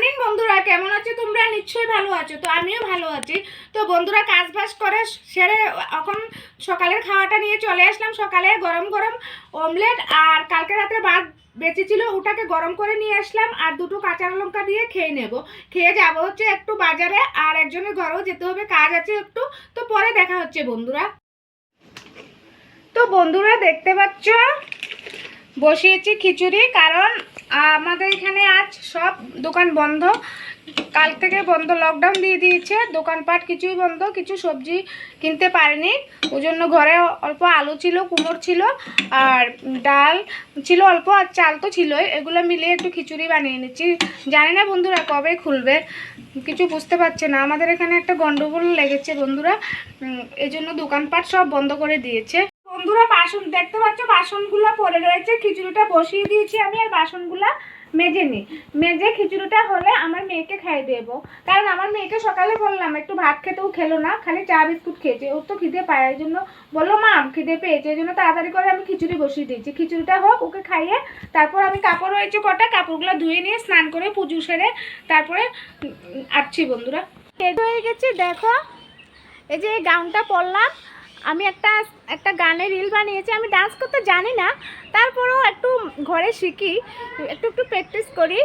Morning বন্ধুরা, কেমন আছো তোমরা? নিশ্চয়ই ভালো আছো। তো আমিও ভালো আছি। তো বন্ধুরা, কাজ বাজ করে সেরে এখন সকালের খাওয়াটা নিয়ে চলে আসলাম। সকালে গরম গরম অমলেট আর কালকে রাতে ভাত বেঁচেছিল, ওটাকে গরম করে নিয়ে আসলাম আর দুটো কাঁচা লঙ্কা দিয়ে খেয়ে নেব। খেয়ে যাবো হচ্ছে একটু বাজারে, আর একজনের ঘরেও যেতে হবে, কাজ আছে একটু। তো পরে দেখা হচ্ছে বন্ধুরা। তো বন্ধুরা, দেখতে পাচ্ছ বসিয়েছি খিচুড়ি, কারণ আমাদের এখানে আজ সব দোকান বন্ধ। কাল থেকে বন্ধ, লকডাউন দিয়ে দিয়েছে, দোকানপাট কিছুই বন্ধ, কিছু সবজি কিনতে পারিনি। ওই জন্য ঘরে অল্প আলু ছিল, কুমড়ো ছিল, আর ডাল ছিল অল্প, আর চাল তো ছিলই। এগুলো মিলিয়ে একটু খিচুড়ি বানিয়ে নিচ্ছি। জানি না বন্ধুরা কবে খুলবে, কিছু বুঝতে পারছে না। আমাদের এখানে একটা গন্ডগোল লেগেছে বন্ধুরা, এই জন্য দোকানপাট সব বন্ধ করে দিয়েছে। বন্ধুরা, বাসন দেখতে পাচ্ছ, বাসনগুলো পড়ে রয়েছে। খিচুড়িটা বসিয়ে দিয়েছি আমি, আর বাসনগুলো মেজে নিই। মেজে খিচুড়িটা হলে আমার মেয়েকে খাইয়ে দেবো, কারণ আমার মেয়েকে সকালে বললাম একটু ভাত খেতেও খেলো না, খালি চা বিস্কুট খেয়েছে। ওর তো খিদে পায়, এই জন্য বললো মা খিদে পেয়েছে, এই জন্য তাড়াতাড়ি করে আমি খিচুড়ি বসিয়ে দিয়েছি। খিচুড়িটা হোক, ওকে খাইয়ে তারপর আমি কাপড় রয়েছে কটা, কাপড়গুলো ধুয়ে নিয়ে স্নান করে পুজো সেরে তারপরে আসছি বন্ধুরা। রেডি হয়ে গেছি, দেখো এই যে গাউনটা পরলাম। আমি একটা গানের রিল বানিয়েছি। আমি ডান্স করতে জানি না, তারপরেও একটু ঘরে শিখি, একটু প্র্যাকটিস করি।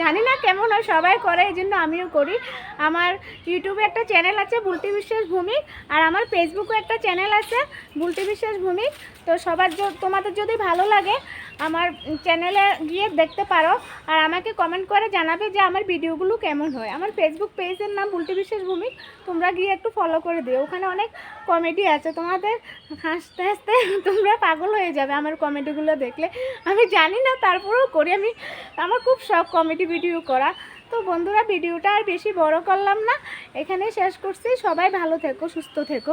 জানি না কেমন হয়, সবাই করে, এই জন্য আমিও করি। আমার ইউটিউবে একটা চ্যানেল আছে বুলটি বিশ্বাস ভূমিক, আর আমার ফেসবুকে একটা চ্যানেল আছে বুলটি বিশ্বাস ভূমিক। তো তোমাদের যদি ভালো লাগে আমার চ্যানেলে গিয়ে দেখতে পারো, আর আমাকে কমেন্ট করে জানাবে যে আমার ভিডিওগুলো কেমন হয়। আমার ফেসবুক পেজের নাম বুলটি বিশ্বাস ভূমিক, তোমরা গিয়ে একটু ফলো করে দিও। ওখানে অনেক কমেডি আছে, তোমাদের হাসতে হাসতে তোমরা পাগল হয়ে যাবে আমার কমেডিগুলো দেখলে। আমি জানি না, তারপরেও করি আমি, আমার খুব শখ কমেডি ভিডিও করা। তো বন্ধুরা, ভিডিওটা আর বেশি বড় করলাম না, এখানেই শেষ করছি। সবাই ভালো থেকো, সুস্থ থেকো।